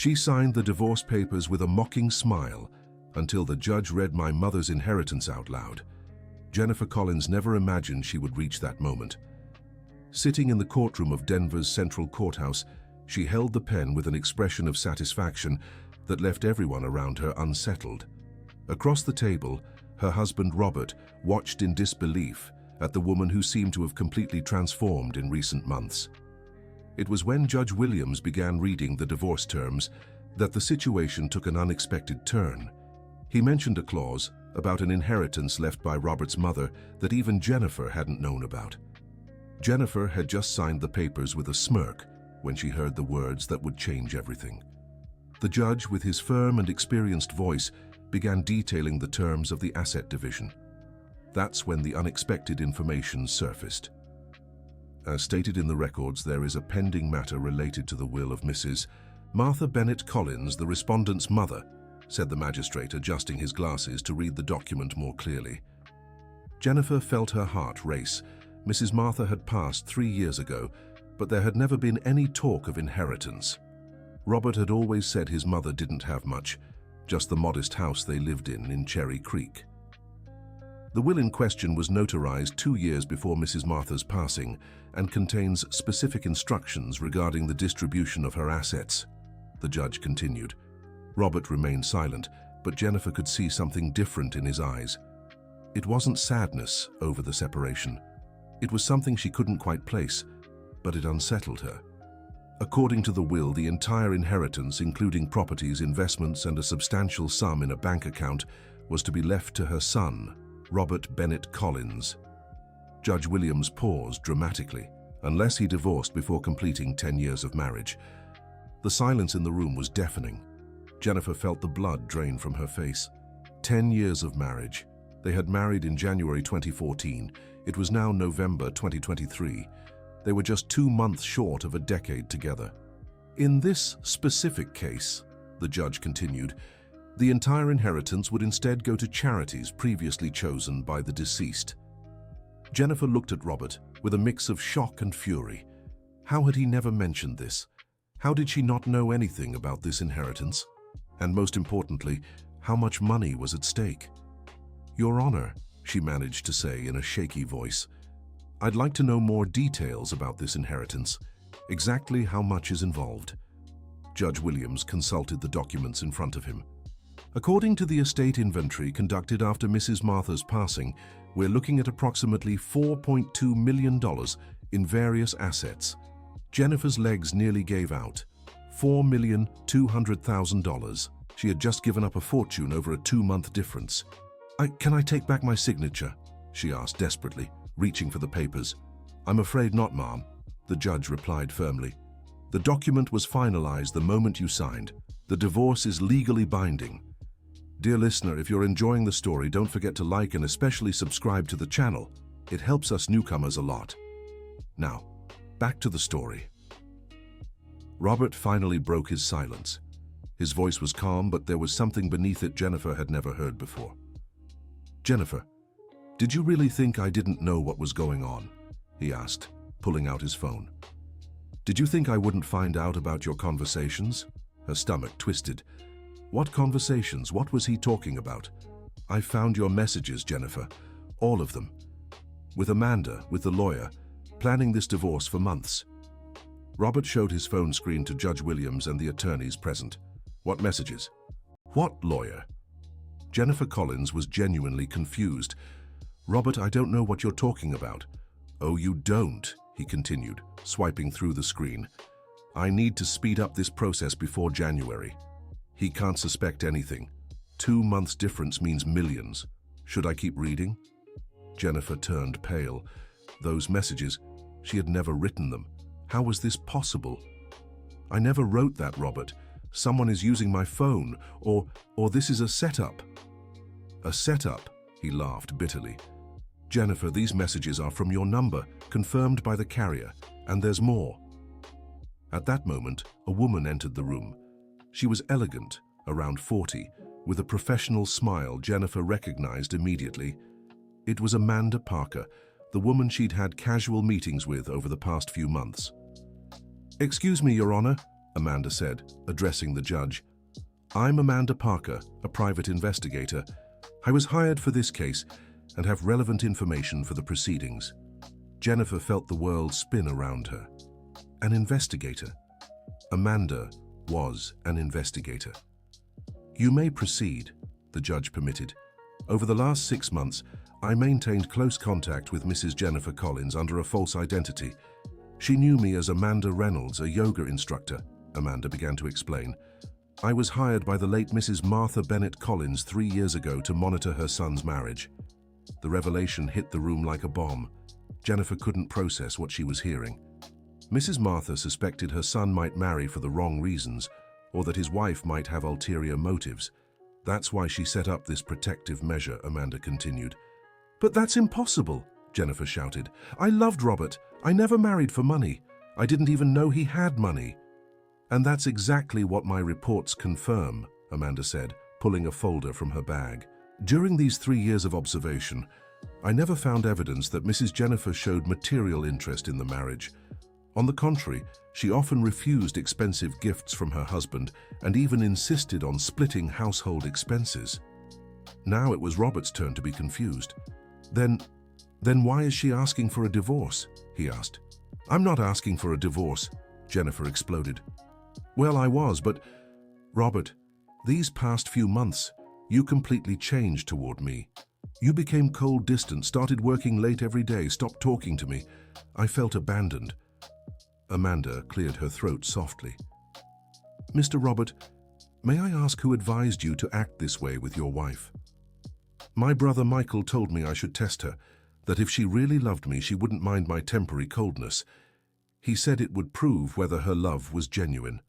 She signed the divorce papers with a mocking smile until the judge read my mother's inheritance out loud. Jennifer Collins never imagined she would reach that moment. Sitting in the courtroom of Denver's Central Courthouse, she held the pen with an expression of satisfaction that left everyone around her unsettled. Across the table, her husband Robert watched in disbelief at the woman who seemed to have completely transformed in recent months. It was when Judge Williams began reading the divorce terms that the situation took an unexpected turn. He mentioned a clause about an inheritance left by Robert's mother that even Jennifer hadn't known about. Jennifer had just signed the papers with a smirk when she heard the words that would change everything. The judge, with his firm and experienced voice, began detailing the terms of the asset division. That's when the unexpected information surfaced. As stated in the records, there is a pending matter related to the will of Mrs. Martha Bennett Collins, the respondent's mother, said the magistrate, adjusting his glasses to read the document more clearly. Jennifer felt her heart race. Mrs. Martha had passed 3 years ago, but there had never been any talk of inheritance. Robert had always said his mother didn't have much, just the modest house they lived in Cherry Creek. The will in question was notarized 2 years before Mrs. Martha's passing and contains specific instructions regarding the distribution of her assets. The judge continued. Robert remained silent, but Jennifer could see something different in his eyes. It wasn't sadness over the separation. It was something she couldn't quite place, but it unsettled her. According to the will, the entire inheritance, including properties, investments, and a substantial sum in a bank account, was to be left to her son, Robert Bennett Collins. Judge Williams paused dramatically, unless he divorced before completing 10 years of marriage. The silence in the room was deafening. Jennifer felt the blood drain from her face. 10 years of marriage. They had married in January 2014. It was now November 2023. They were just 2 months short of a decade together. In this specific case, the judge continued, the entire inheritance would instead go to charities previously chosen by the deceased. Jennifer looked at Robert with a mix of shock and fury. How had he never mentioned this? How did she not know anything about this inheritance? And most importantly, how much money was at stake? "Your Honor," she managed to say in a shaky voice, "I'd like to know more details about this inheritance. Exactly how much is involved?" Judge Williams consulted the documents in front of him. "According to the estate inventory conducted after Mrs. Martha's passing, we're looking at approximately $4.2 million in various assets." Jennifer's legs nearly gave out. $4,200,000. She had just given up a fortune over a 2-month difference. Can I take back my signature?" she asked desperately, reaching for the papers. "I'm afraid not, ma'am," the judge replied firmly. "The document was finalized the moment you signed. The divorce is legally binding." Dear listener, if you're enjoying the story, don't forget to like and especially subscribe to the channel. It helps us newcomers a lot. Now, back to the story. Robert finally broke his silence. His voice was calm, but there was something beneath it Jennifer had never heard before. "Jennifer, did you really think I didn't know what was going on?" he asked, pulling out his phone. "Did you think I wouldn't find out about your conversations?" Her stomach twisted. "What conversations? What was he talking about?" "I found your messages, Jennifer. All of them. With Amanda, with the lawyer, planning this divorce for months." Robert showed his phone screen to Judge Williams and the attorneys present. "What messages? What lawyer?" Jennifer Collins was genuinely confused. "Robert, I don't know what you're talking about." "Oh, you don't," he continued, swiping through the screen. "I need to speed up this process before January. He can't suspect anything. 2 months difference means millions. Should I keep reading?" Jennifer turned pale. Those messages, she had never written them. How was this possible? "I never wrote that, Robert. Someone is using my phone, or this is a setup." "A setup?" he laughed bitterly. "Jennifer, these messages are from your number, confirmed by the carrier, and there's more." At that moment, a woman entered the room. She was elegant, around 40, with a professional smile Jennifer recognized immediately. It was Amanda Parker, the woman she'd had casual meetings with over the past few months. "Excuse me, Your Honor," Amanda said, addressing the judge. "I'm Amanda Parker, a private investigator. I was hired for this case and have relevant information for the proceedings." Jennifer felt the world spin around her. An investigator? Amanda was an investigator. "You may proceed," the judge permitted. "Over the last 6 months, I maintained close contact with Mrs. Jennifer Collins under a false identity. She knew me as Amanda Reynolds, a yoga instructor," Amanda began to explain. "I was hired by the late Mrs. Martha Bennett Collins 3 years ago to monitor her son's marriage." The revelation hit the room like a bomb. Jennifer couldn't process what she was hearing. Mrs. Martha suspected her son might marry for the wrong reasons, or that his wife might have ulterior motives. "That's why she set up this protective measure," Amanda continued. "But that's impossible," Jennifer shouted. "I loved Robert. I never married for money. I didn't even know he had money." "And that's exactly what my reports confirm," Amanda said, pulling a folder from her bag. "During these 3 years of observation, I never found evidence that Mrs. Jennifer showed material interest in the marriage. On the contrary, she often refused expensive gifts from her husband and even insisted on splitting household expenses." Now it was Robert's turn to be confused. Then why is she asking for a divorce?" he asked. "I'm not asking for a divorce," Jennifer exploded. "Well, I was, but Robert, these past few months, you completely changed toward me. You became cold, distant, started working late every day, stopped talking to me. I felt abandoned." Amanda cleared her throat softly. "Mr. Robert, may I ask who advised you to act this way with your wife?" "My brother Michael told me I should test her, that if she really loved me, she wouldn't mind my temporary coldness. He said it would prove whether her love was genuine."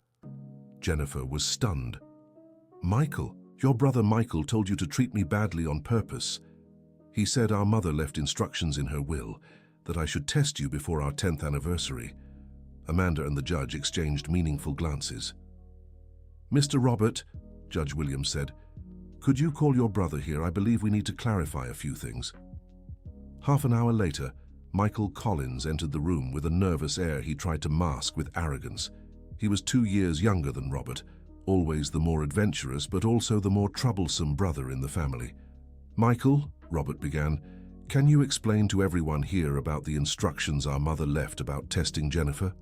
Jennifer was stunned. "Michael, your brother Michael told you to treat me badly on purpose. He said our mother left instructions in her will, that I should test you before our 10th anniversary. Amanda and the judge exchanged meaningful glances. "Mr. Robert," Judge Williams said, "could you call your brother here? I believe we need to clarify a few things." Half an hour later, Michael Collins entered the room with a nervous air he tried to mask with arrogance. He was 2 years younger than Robert, always the more adventurous but also the more troublesome brother in the family. "Michael," Robert began, "can you explain to everyone here about the instructions our mother left about testing Jennifer?"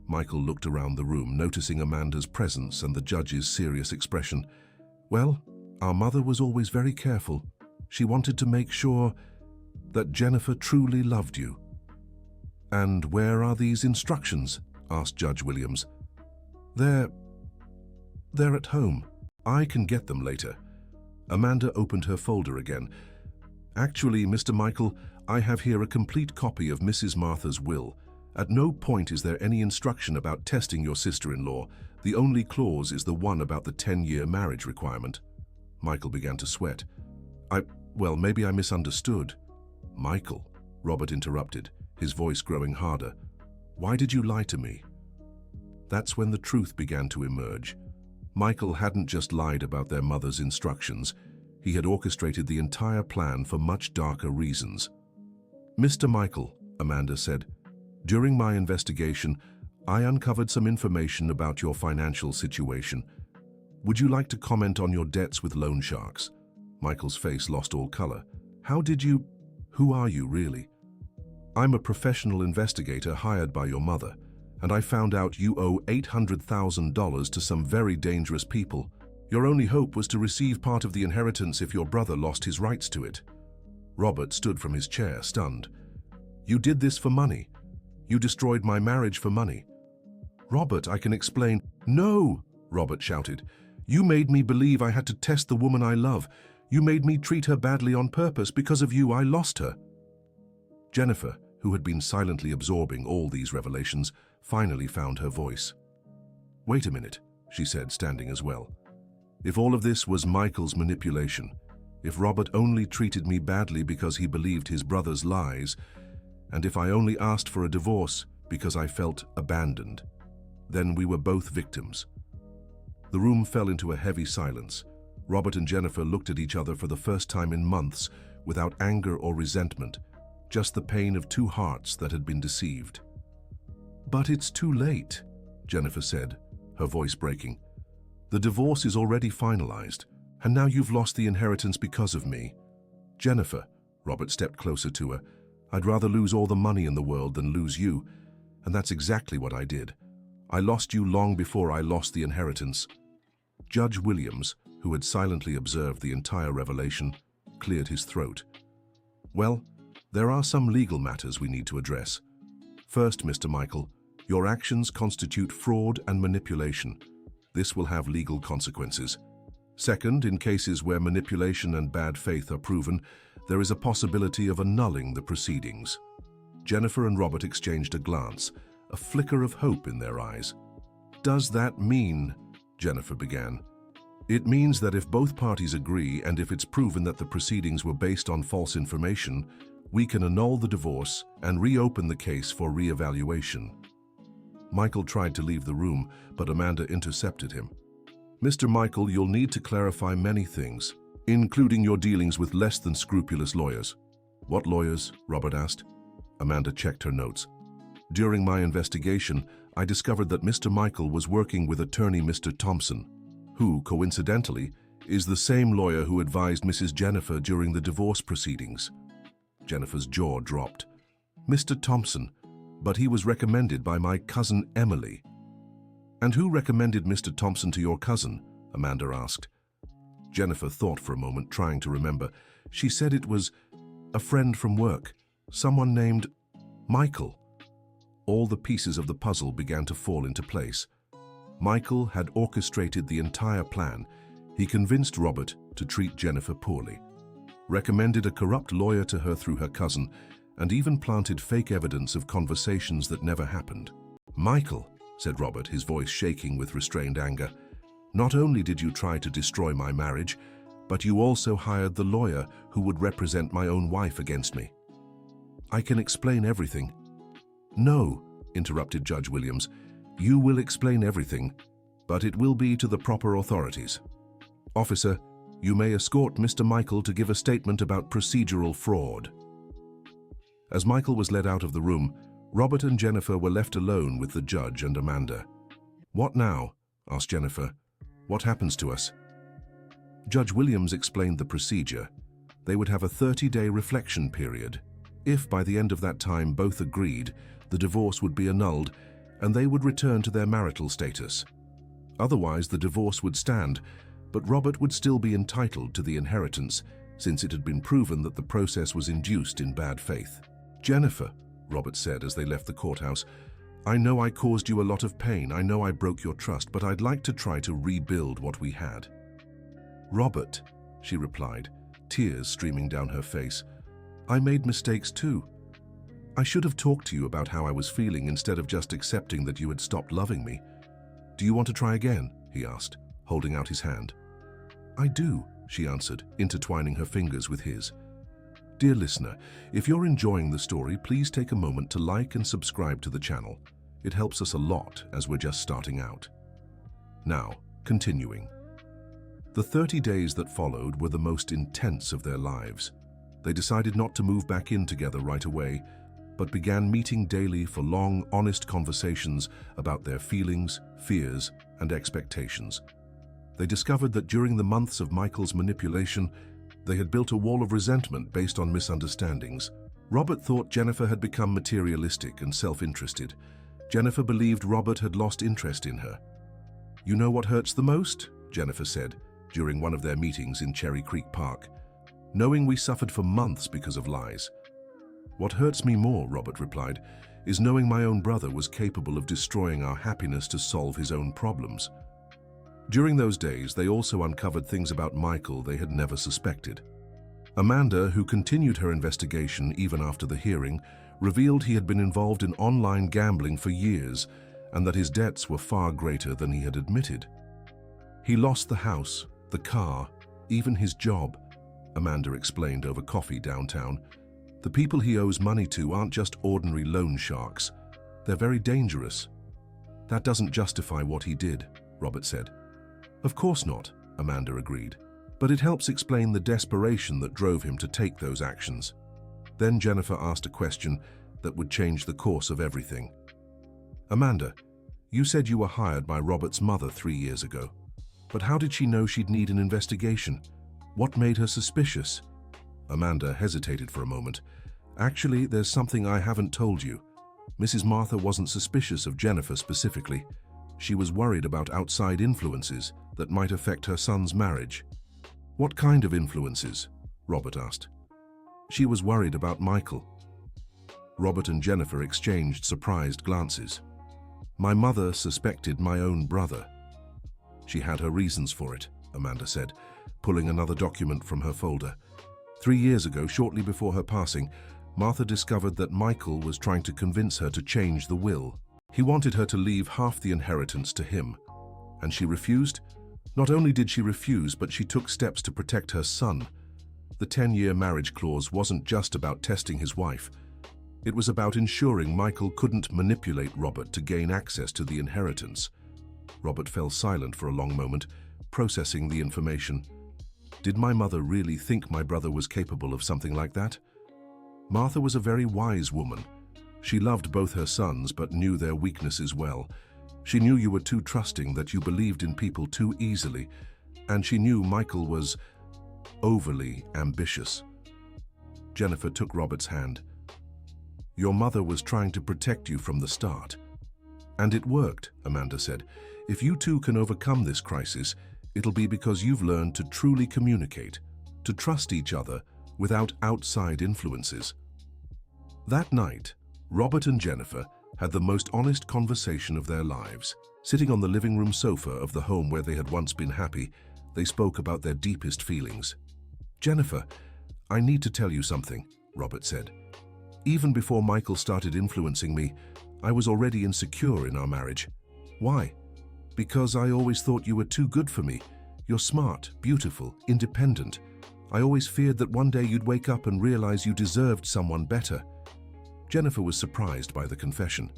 Michael looked around the room, noticing Amanda's presence and the judge's serious expression. "Well, our mother was always very careful. She wanted to make sure that Jennifer truly loved you." "And where are these instructions?" asked Judge Williams. They're at home. I can get them later." Amanda opened her folder again. "Actually, Mr. Michael, I have here a complete copy of Mrs. Martha's will. At no point is there any instruction about testing your sister-in-law. The only clause is the one about the 10-year marriage requirement." Michael began to sweat. Well, maybe I misunderstood." "Michael," Robert interrupted, his voice growing harder. "Why did you lie to me?" That's when the truth began to emerge. Michael hadn't just lied about their mother's instructions. He had orchestrated the entire plan for much darker reasons. "Mr. Michael," Amanda said, "during my investigation, I uncovered some information about your financial situation. Would you like to comment on your debts with loan sharks?" Michael's face lost all color. Who are you, really?" "I'm a professional investigator hired by your mother, and I found out you owe $800,000 to some very dangerous people. Your only hope was to receive part of the inheritance if your brother lost his rights to it." Robert stood from his chair, stunned. "You did this for money. You destroyed my marriage for money." "Robert, I can explain." "No!" Robert shouted. "You made me believe I had to test the woman I love. You made me treat her badly on purpose. Because of you, I lost her." Jennifer, who had been silently absorbing all these revelations, finally found her voice. "Wait a minute," she said, standing as well. "If all of this was Michael's manipulation, if Robert only treated me badly because he believed his brother's lies, and if I only asked for a divorce because I felt abandoned, then we were both victims." The room fell into a heavy silence. Robert and Jennifer looked at each other for the first time in months, without anger or resentment, just the pain of two hearts that had been deceived. "But it's too late," Jennifer said, her voice breaking. "The divorce is already finalized, and now you've lost the inheritance because of me." "Jennifer," Robert stepped closer to her, "I'd rather lose all the money in the world than lose you, and that's exactly what I did. I lost you long before I lost the inheritance." Judge Williams, who had silently observed the entire revelation, cleared his throat. "Well, there are some legal matters we need to address. First, Mr. Michael, your actions constitute fraud and manipulation. This will have legal consequences. Second, in cases where manipulation and bad faith are proven, there is a possibility of annulling the proceedings." Jennifer and Robert exchanged a glance, a flicker of hope in their eyes. "Does that mean—" Jennifer began. "It means that if both parties agree and if it's proven that the proceedings were based on false information, we can annul the divorce and reopen the case for re-evaluation." Michael tried to leave the room, but Amanda intercepted him. "Mr. Michael, you'll need to clarify many things, including your dealings with less than scrupulous lawyers." "What lawyers?" Robert asked. Amanda checked her notes. "During my investigation, I discovered that Mr. Michael was working with attorney Mr. Thompson, who, coincidentally, is the same lawyer who advised Mrs. Jennifer during the divorce proceedings." Jennifer's jaw dropped. "Mr. Thompson, but he was recommended by my cousin Emily." "And who recommended Mr. Thompson to your cousin?" Amanda asked. Jennifer thought for a moment, trying to remember. She said it was a friend from work, someone named Michael. All the pieces of the puzzle began to fall into place. Michael had orchestrated the entire plan. He convinced Robert to treat Jennifer poorly, recommended a corrupt lawyer to her through her cousin, and even planted fake evidence of conversations that never happened. "Michael," said Robert, his voice shaking with restrained anger, "not only did you try to destroy my marriage, but you also hired the lawyer who would represent my own wife against me." "I can explain everything." "No," interrupted Judge Williams, "you will explain everything, but it will be to the proper authorities. Officer, you may escort Mr. Michael to give a statement about procedural fraud." As Michael was led out of the room, Robert and Jennifer were left alone with the judge and Amanda. "What now?" asked Jennifer. "What happens to us?" Judge Williams explained the procedure. They would have a 30-day reflection period. If by the end of that time both agreed, the divorce would be annulled and they would return to their marital status. Otherwise, the divorce would stand, but Robert would still be entitled to the inheritance, since it had been proven that the process was induced in bad faith. "Jennifer," Robert said as they left the courthouse, "I know I caused you a lot of pain. I know I broke your trust, but I'd like to try to rebuild what we had." "Robert," she replied, tears streaming down her face, "I made mistakes too. I should have talked to you about how I was feeling instead of just accepting that you had stopped loving me. Do you want to try again?" he asked, holding out his hand. "I do," she answered, intertwining her fingers with his. Dear listener, if you're enjoying the story, please take a moment to like and subscribe to the channel. It helps us a lot as we're just starting out. Now, continuing. The 30 days that followed were the most intense of their lives. They decided not to move back in together right away, but began meeting daily for long, honest conversations about their feelings, fears, and expectations. They discovered that during the months of Michael's manipulation, they had built a wall of resentment based on misunderstandings. Robert thought Jennifer had become materialistic and self-interested. Jennifer believed Robert had lost interest in her. "You know what hurts the most?" Jennifer said during one of their meetings in Cherry Creek Park. "Knowing we suffered for months because of lies." "What hurts me more," Robert replied, "is knowing my own brother was capable of destroying our happiness to solve his own problems." During those days, they also uncovered things about Michael they had never suspected. Amanda, who continued her investigation even after the hearing, revealed he had been involved in online gambling for years and that his debts were far greater than he had admitted. "He lost the house, the car, even his job," Amanda explained over coffee downtown. "The people he owes money to aren't just ordinary loan sharks. They're very dangerous." "That doesn't justify what he did," Robert said. "Of course not," Amanda agreed. "But it helps explain the desperation that drove him to take those actions." Then Jennifer asked a question that would change the course of everything. "Amanda, You said you were hired by Robert's mother 3 years ago. But how did she know she'd need an investigation? What made her suspicious? Amanda hesitated for a moment. Actually, there's something I haven't told you. Mrs. Martha wasn't suspicious of Jennifer specifically. She was worried about outside influences that might affect her son's marriage. What kind of influences? Robert asked. She was worried about Michael. Robert and Jennifer exchanged surprised glances. My mother suspected my own brother. She had her reasons for it, Amanda said, pulling another document from her folder. 3 years ago, shortly before her passing, Martha discovered that Michael was trying to convince her to change the will. He wanted her to leave half the inheritance to him, and she refused. Not only did she refuse, but she took steps to protect her son. The 10-year marriage clause wasn't just about testing his wife. It was about ensuring Michael couldn't manipulate Robert to gain access to the inheritance. Robert fell silent for a long moment, processing the information. Did my mother really think my brother was capable of something like that? Martha was a very wise woman. She loved both her sons but knew their weaknesses well. She knew you were too trusting, that you believed in people too easily, and she knew Michael was overly ambitious. Jennifer took Robert's hand. Your mother was trying to protect you from the start. And it worked, Amanda said. If you two can overcome this crisis, it'll be because you've learned to truly communicate, to trust each other without outside influences. That night, Robert and Jennifer had the most honest conversation of their lives. Sitting on the living room sofa of the home where they had once been happy, they spoke about their deepest feelings. Jennifer, I need to tell you something, Robert said. Even before Michael started influencing me, I was already insecure in our marriage. Why? Because I always thought you were too good for me. You're smart, beautiful, independent. I always feared that one day you'd wake up and realize you deserved someone better. Jennifer was surprised by the confession.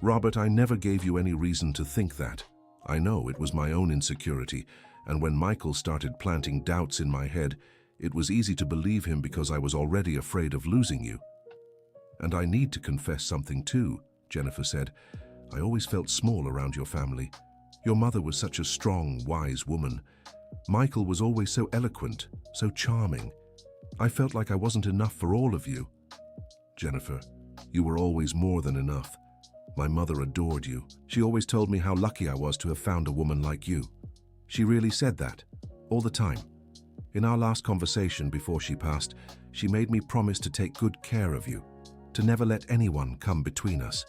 Robert, I never gave you any reason to think that. I know it was my own insecurity, and when Michael started planting doubts in my head, it was easy to believe him because I was already afraid of losing you. And I need to confess something too, Jennifer said. I always felt small around your family. Your mother was such a strong, wise woman. Michael was always so eloquent, so charming. I felt like I wasn't enough for all of you. Jennifer, you were always more than enough. My mother adored you. She always told me how lucky I was to have found a woman like you. She really said that, all the time. In our last conversation before she passed, she made me promise to take good care of you, to never let anyone come between us.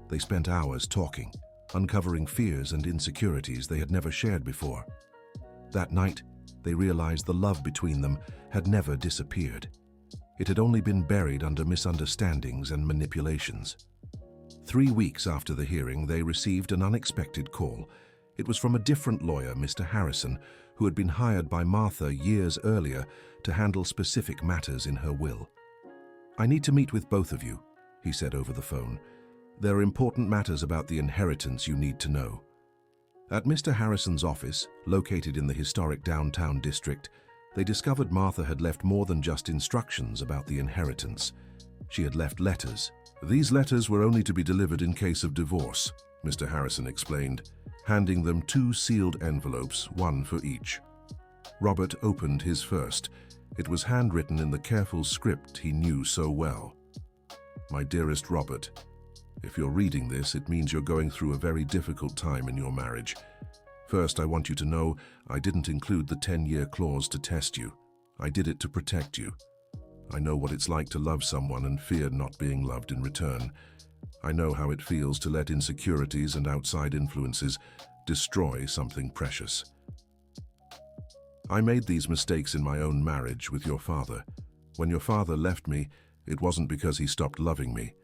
They spent hours talking, uncovering fears and insecurities they had never shared before. That night, they realized the love between them had never disappeared. It had only been buried under misunderstandings and manipulations. 3 weeks after the hearing, they received an unexpected call. It was from a different lawyer, Mr. Harrison, who had been hired by Martha years earlier to handle specific matters in her will. I need to meet with both of you, he said over the phone. There are important matters about the inheritance you need to know. At Mr. Harrison's office, located in the historic downtown district, they discovered Martha had left more than just instructions about the inheritance. She had left letters. These letters were only to be delivered in case of divorce, Mr. Harrison explained, handing them 2 sealed envelopes, one for each. Robert opened his first. It was handwritten in the careful script he knew so well. My dearest Robert, if you're reading this, it means you're going through a very difficult time in your marriage. First, I want you to know I didn't include the 10-year clause to test you. I did it to protect you. I know what it's like to love someone and fear not being loved in return. I know how it feels to let insecurities and outside influences destroy something precious. I made these mistakes in my own marriage with your father. When your father left me, it wasn't because he stopped loving me.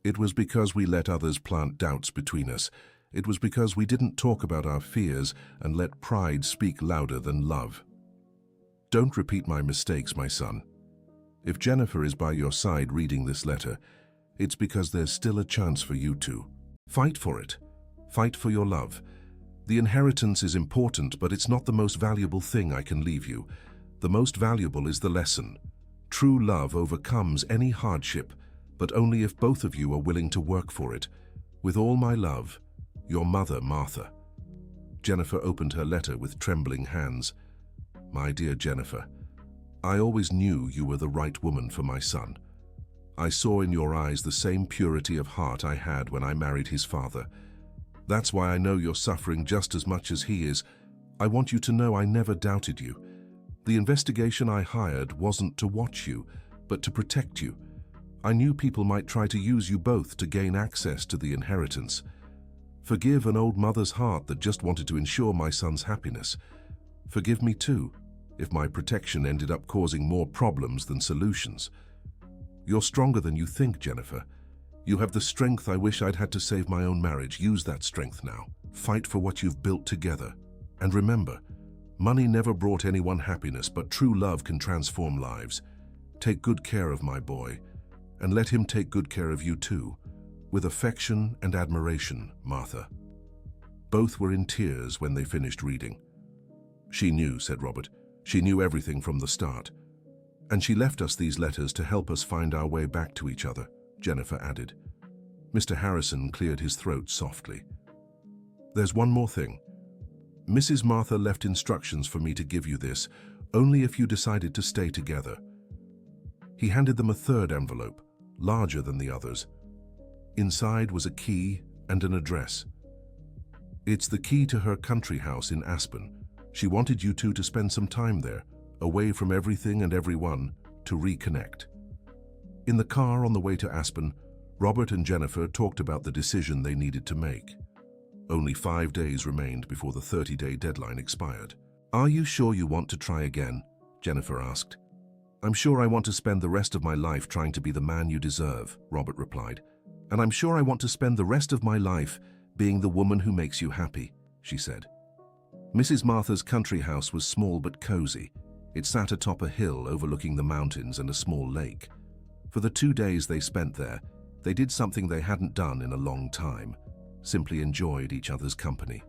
It was because we let others plant doubts between us. It was because we didn't talk about our fears and let pride speak louder than love. Don't repeat my mistakes, my son. If Jennifer is by your side reading this letter, it's because there's still a chance for you two. Fight for it. Fight for your love. The inheritance is important, but it's not the most valuable thing I can leave you. The most valuable is the lesson. True love overcomes any hardship, but only if both of you are willing to work for it. With all my love, Your mother, Martha. Jennifer opened her letter with trembling hands. My dear Jennifer, I always knew you were the right woman for my son. I saw in your eyes the same purity of heart I had when I married his father. That's why I know you're suffering just as much as he is. I want you to know I never doubted you. The investigation I hired wasn't to watch you, but to protect you. I knew people might try to use you both to gain access to the inheritance. Forgive an old mother's heart that just wanted to ensure my son's happiness. Forgive me too, if my protection ended up causing more problems than solutions. You're stronger than you think, Jennifer. You have the strength I wish I'd had to save my own marriage. Use that strength now. Fight for what you've built together. And remember, money never brought anyone happiness, but true love can transform lives. Take good care of my boy, and let him take good care of you too. With affection and admiration, Martha. Both were in tears when they finished reading. She knew, said Robert. She knew everything from the start. And she left us these letters to help us find our way back to each other, Jennifer added. Mr. Harrison cleared his throat softly. There's one more thing. Mrs. Martha left instructions for me to give you this, only if you decided to stay together. He handed them a third envelope, larger than the others. Inside was a key and an address. It's the key to her country house in Aspen. She wanted you two to spend some time there, away from everything and everyone, to reconnect. In the car on the way to Aspen, Robert and Jennifer talked about the decision they needed to make. Only 5 days remained before the 30-day deadline expired. Are you sure you want to try again? Jennifer asked. I'm sure I want to spend the rest of my life trying to be the man you deserve, Robert replied. And I'm sure I want to spend the rest of my life being the woman who makes you happy, she said. Mrs. Martha's country house was small but cozy. It sat atop a hill overlooking the mountains and a small lake. For the 2 days they spent there, they did something they hadn't done in a long time, simply enjoyed each other's company.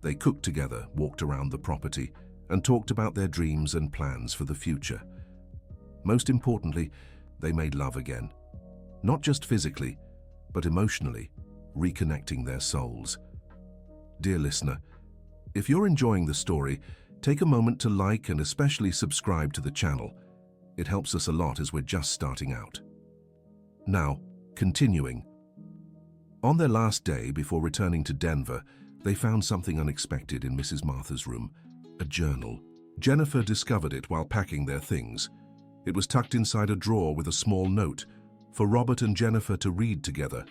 They cooked together, walked around the property, and talked about their dreams and plans for the future. Most importantly, they made love again. Not just physically, but emotionally, reconnecting their souls. Dear listener, if you're enjoying the story, take a moment to like and especially subscribe to the channel. It helps us a lot as we're just starting out. Now, continuing. On their last day before returning to Denver, they found something unexpected in Mrs. Martha's room, a journal. Jennifer discovered it while packing their things. It was tucked inside a drawer with a small note for Robert and Jennifer to read together.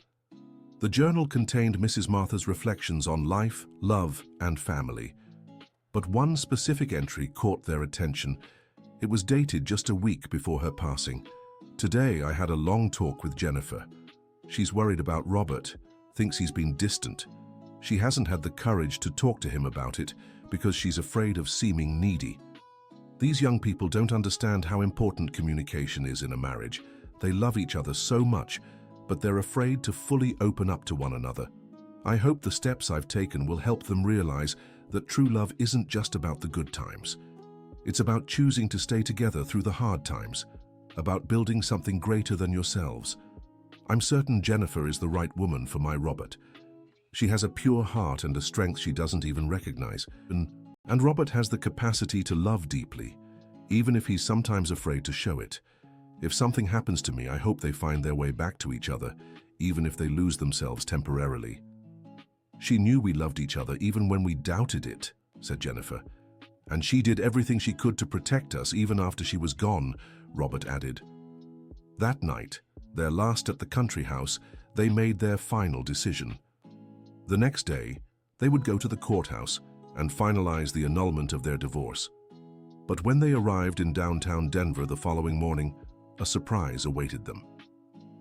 The journal contained Mrs. Martha's reflections on life, love, and family. But one specific entry caught their attention. It was dated just a week before her passing. Today I had a long talk with Jennifer. She's worried about Robert, thinks he's been distant. She hasn't had the courage to talk to him about it because she's afraid of seeming needy. These young people don't understand how important communication is in a marriage. They love each other so much, but they're afraid to fully open up to one another. I hope the steps I've taken will help them realize that true love isn't just about the good times. It's about choosing to stay together through the hard times, about building something greater than yourselves. I'm certain Jennifer is the right woman for my Robert. She has a pure heart and a strength she doesn't even recognize. And Robert has the capacity to love deeply, even if he's sometimes afraid to show it. If something happens to me, I hope they find their way back to each other, even if they lose themselves temporarily. She knew we loved each other even when we doubted it, said Jennifer. And she did everything she could to protect us even after she was gone, Robert added. That night, their last at the country house, they made their final decision. The next day, they would go to the courthouse and finalize the annulment of their divorce. But when they arrived in downtown Denver the following morning, a surprise awaited them.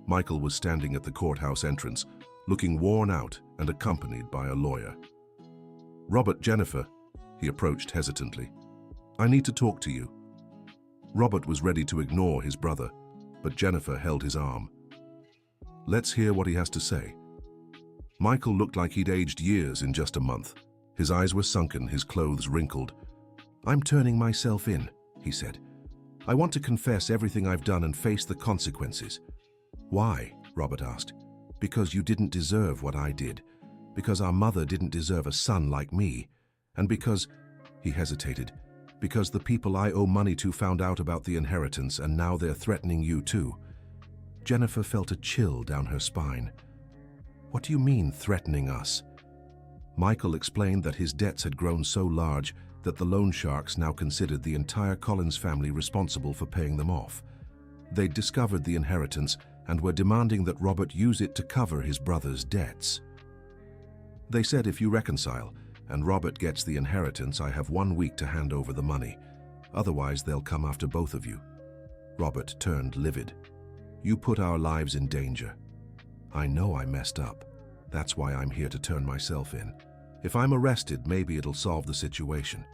Michael was standing at the courthouse entrance, looking worn out and accompanied by a lawyer. Robert, Jennifer, he approached hesitantly. I need to talk to you. Robert was ready to ignore his brother, but Jennifer held his arm. Let's hear what he has to say. Michael looked like he'd aged years in just a month. His eyes were sunken, his clothes wrinkled. I'm turning myself in, he said. I want to confess everything I've done and face the consequences. Why? Robert asked. Because you didn't deserve what I did. because our mother didn't deserve a son like me, and because, he hesitated, because the people I owe money to found out about the inheritance and now they're threatening you too. Jennifer felt a chill down her spine. What do you mean, threatening us? Michael explained that his debts had grown so large that the loan sharks now considered the entire Collins family responsible for paying them off. They'd discovered the inheritance and were demanding that Robert use it to cover his brother's debts. They said if you reconcile and Robert gets the inheritance, I have 1 week to hand over the money. Otherwise, they'll come after both of you. Robert turned livid. You put our lives in danger. I know I messed up. That's why I'm here to turn myself in. If I'm arrested, maybe it'll solve the situation.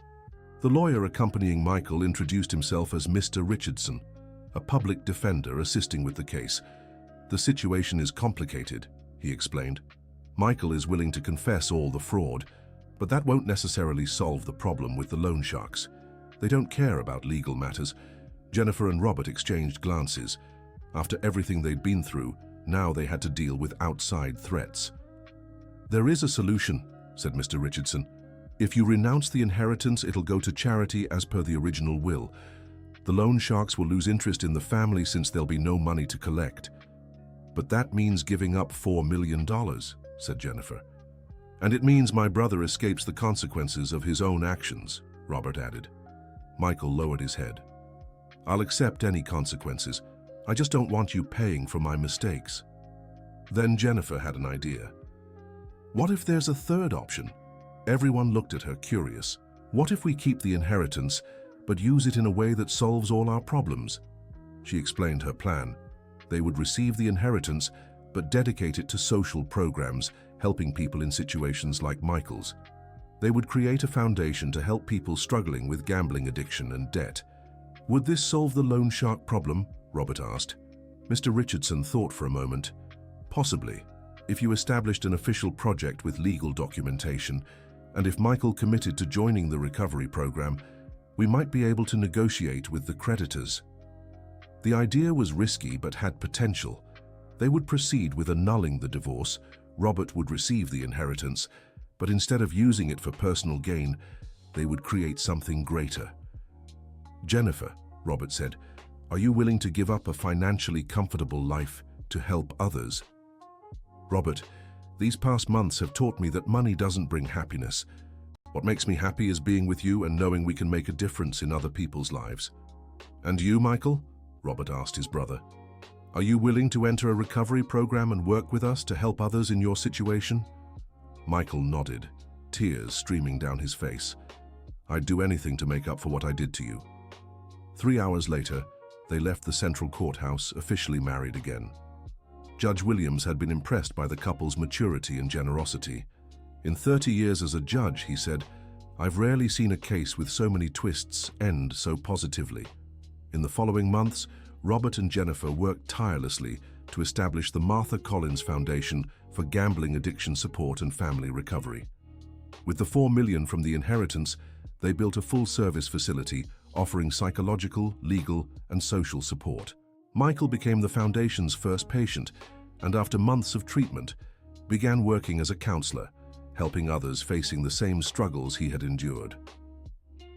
The lawyer accompanying Michael introduced himself as Mr. Richardson, a public defender assisting with the case. The situation is complicated, he explained. Michael is willing to confess all the fraud, but that won't necessarily solve the problem with the loan sharks. They don't care about legal matters. Jennifer and Robert exchanged glances. After everything they'd been through, now they had to deal with outside threats. There is a solution, said Mr. Richardson. If you renounce the inheritance, it'll go to charity as per the original will. The loan sharks will lose interest in the family since there'll be no money to collect. But that means giving up $4 million, said Jennifer. And it means my brother escapes the consequences of his own actions, Robert added. Michael lowered his head. I'll accept any consequences. I just don't want you paying for my mistakes. Then Jennifer had an idea. What if there's a third option? Everyone looked at her, curious. What if we keep the inheritance, but use it in a way that solves all our problems? She explained her plan. They would receive the inheritance, but dedicate it to social programs, helping people in situations like Michael's. They would create a foundation to help people struggling with gambling addiction and debt. Would this solve the loan shark problem? Robert asked. Mr. Richardson thought for a moment. Possibly, if you established an official project with legal documentation, and if Michael committed to joining the recovery program, we might be able to negotiate with the creditors. The idea was risky but had potential. They would proceed with annulling the divorce. Robert would receive the inheritance, but instead of using it for personal gain, they would create something greater. Jennifer, Robert said, are you willing to give up a financially comfortable life to help others? Robert, these past months have taught me that money doesn't bring happiness. What makes me happy is being with you and knowing we can make a difference in other people's lives. And you, Michael? Robert asked his brother. Are you willing to enter a recovery program and work with us to help others in your situation? Michael nodded, tears streaming down his face. I'd do anything to make up for what I did to you. 3 hours later, they left the central courthouse, officially married again. Judge Williams had been impressed by the couple's maturity and generosity. In 30 years as a judge, he said, I've rarely seen a case with so many twists end so positively. In the following months, Robert and Jennifer worked tirelessly to establish the Martha Collins Foundation for gambling addiction support and family recovery. With the $4 million from the inheritance, they built a full-service facility offering psychological, legal, and social support. Michael became the foundation's first patient, and after months of treatment, began working as a counselor, helping others facing the same struggles he had endured.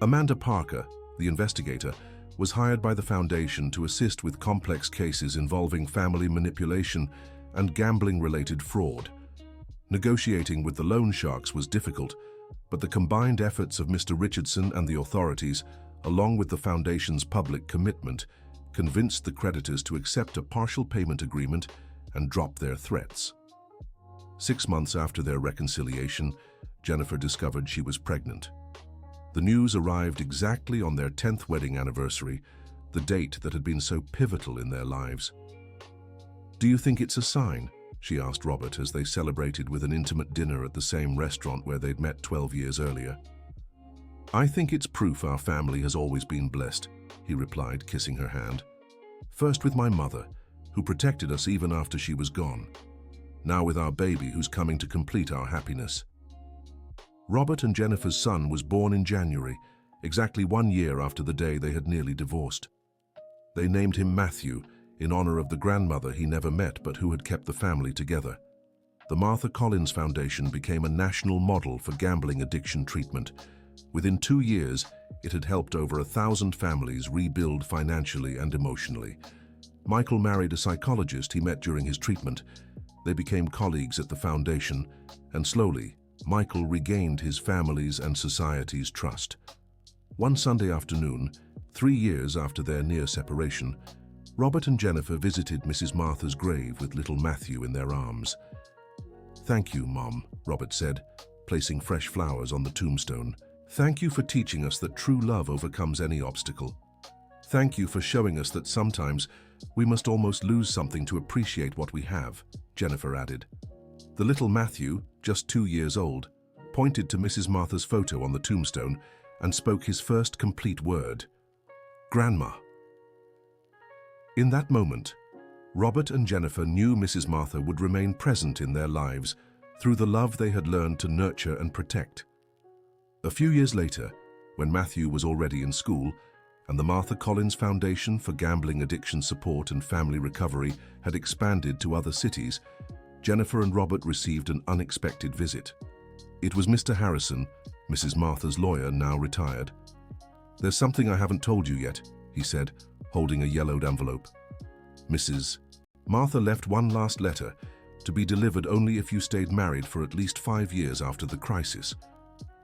Amanda Parker, the investigator, was hired by the foundation to assist with complex cases involving family manipulation and gambling-related fraud. Negotiating with the loan sharks was difficult, but the combined efforts of Mr. Richardson and the authorities, along with the foundation's public commitment, convinced the creditors to accept a partial payment agreement and drop their threats. 6 months after their reconciliation, Jennifer discovered she was pregnant. The news arrived exactly on their 10th wedding anniversary, the date that had been so pivotal in their lives. Do you think it's a sign? She asked Robert as they celebrated with an intimate dinner at the same restaurant where they'd met 12 years earlier. I think it's proof our family has always been blessed, he replied, kissing her hand. First with my mother, who protected us even after she was gone. Now with our baby who's coming to complete our happiness. Robert and Jennifer's son was born in January, exactly 1 year after the day they had nearly divorced. They named him Matthew, in honor of the grandmother he never met but who had kept the family together. the Martha Collins Foundation became a national model for gambling addiction treatment. Within 2 years, it had helped over 1,000 families rebuild financially and emotionally. Michael married a psychologist he met during his treatment. They became colleagues at the foundation, and slowly, Michael regained his family's and society's trust. One Sunday afternoon, 3 years after their near separation, Robert and Jennifer visited Mrs. Martha's grave with little Matthew in their arms. "Thank you, Mom," Robert said, placing fresh flowers on the tombstone. "Thank you for teaching us that true love overcomes any obstacle. Thank you for showing us that sometimes we must almost lose something to appreciate what we have," Jennifer added. The little Matthew, just 2 years old, pointed to Mrs. Martha's photo on the tombstone and spoke his first complete word, "Grandma." In that moment, Robert and Jennifer knew Mrs. Martha would remain present in their lives through the love they had learned to nurture and protect. A few years later, when Matthew was already in school, and the Martha Collins Foundation for Gambling Addiction Support and Family Recovery had expanded to other cities, Jennifer and Robert received an unexpected visit. It was Mr. Harrison, Mrs. Martha's lawyer, now retired. "There's something I haven't told you yet," he said, holding a yellowed envelope. "Mrs. Martha left one last letter, to be delivered only if you stayed married for at least 5 years after the crisis."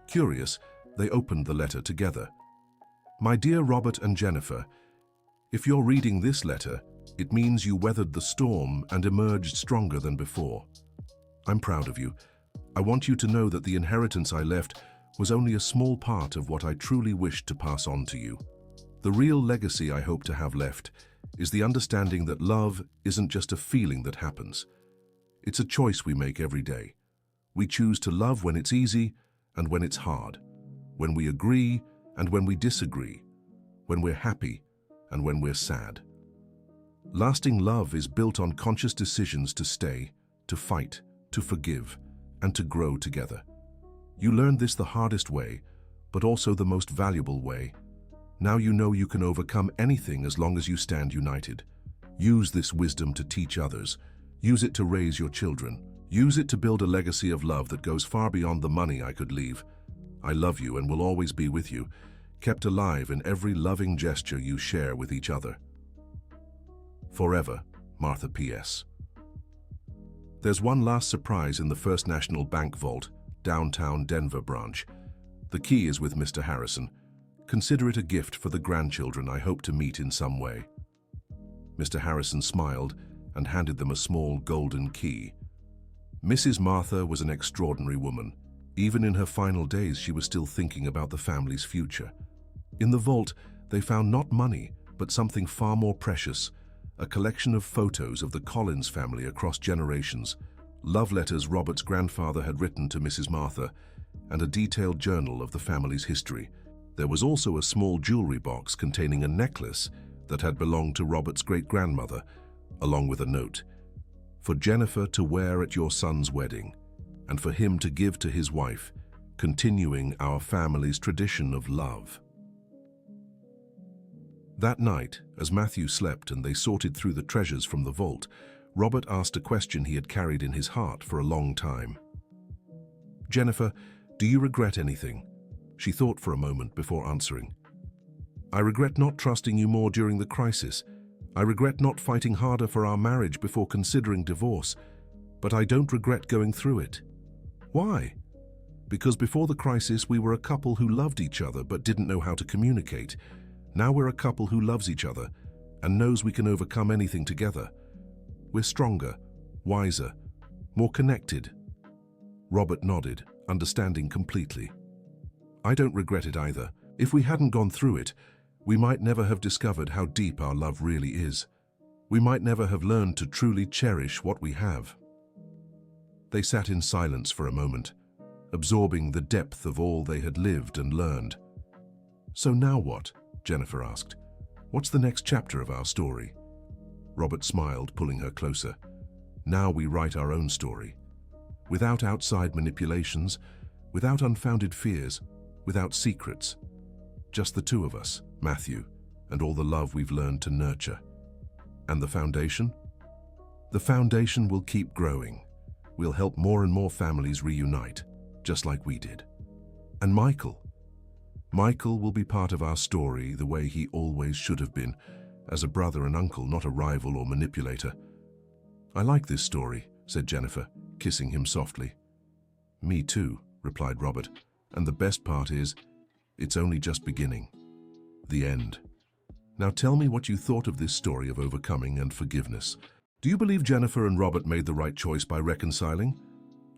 Curious, they opened the letter together. "My dear Robert and Jennifer, if you're reading this letter, it means you weathered the storm and emerged stronger than before. I'm proud of you. I want you to know that the inheritance I left was only a small part of what I truly wished to pass on to you. The real legacy I hope to have left is the understanding that love isn't just a feeling that happens. It's a choice we make every day. We choose to love when it's easy and when it's hard, when we agree and when we disagree, when we're happy and when we're sad. Lasting love is built on conscious decisions to stay, to fight, to forgive, and to grow together. You learned this the hardest way, but also the most valuable way. Now you know you can overcome anything as long as you stand united. Use this wisdom to teach others. Use it to raise your children. Use it to build a legacy of love that goes far beyond the money I could leave. I love you and will always be with you, kept alive in every loving gesture you share with each other. Forever, Martha P.S. There's one last surprise in the First National Bank vault, downtown Denver branch. The key is with Mr. Harrison. Consider it a gift for the grandchildren I hope to meet in some way. Mr. Harrison smiled and handed them a small golden key. Mrs. Martha was an extraordinary woman. Even in her final days, she was still thinking about the family's future. In the vault, they found not money, but something far more precious, a collection of photos of the Collins family across generations, love letters Robert's grandfather had written to Mrs. Martha, and a detailed journal of the family's history. There was also a small jewelry box containing a necklace that had belonged to Robert's great-grandmother, along with a note, "For Jennifer to wear at your son's wedding, and for him to give to his wife, continuing our family's tradition of love." That night, as Matthew slept and they sorted through the treasures from the vault, Robert asked a question he had carried in his heart for a long time. "Jennifer, do you regret anything?" She thought for a moment before answering. "I regret not trusting you more during the crisis. I regret not fighting harder for our marriage before considering divorce. But I don't regret going through it." "Why?" "Because before the crisis, we were a couple who loved each other but didn't know how to communicate. Now we're a couple who loves each other and knows we can overcome anything together. We're stronger, wiser, more connected." Robert nodded, understanding completely. "I don't regret it either. If we hadn't gone through it, we might never have discovered how deep our love really is. We might never have learned to truly cherish what we have." They sat in silence for a moment, absorbing the depth of all they had lived and learned. "So now what?" Jennifer asked. "What's the next chapter of our story?" Robert smiled, pulling her closer. "Now we write our own story. Without outside manipulations, without unfounded fears, without secrets. Just the two of us, Matthew, and all the love we've learned to nurture. And the foundation? The foundation will keep growing. we'll help more and more families reunite, just like we did. And Michael. Michael will be part of our story the way he always should have been, as a brother and uncle, not a rival or manipulator. I like this story, said Jennifer, kissing him softly. Me too, replied Robert, and the best part is, it's only just beginning. The end. Now tell me what you thought of this story of overcoming and forgiveness. Do you believe Jennifer and Robert made the right choice by reconciling?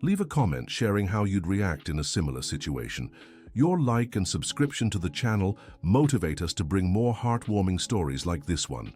Leave a comment sharing how you'd react in a similar situation. Your like and subscription to the channel motivate us to bring more heartwarming stories like this one.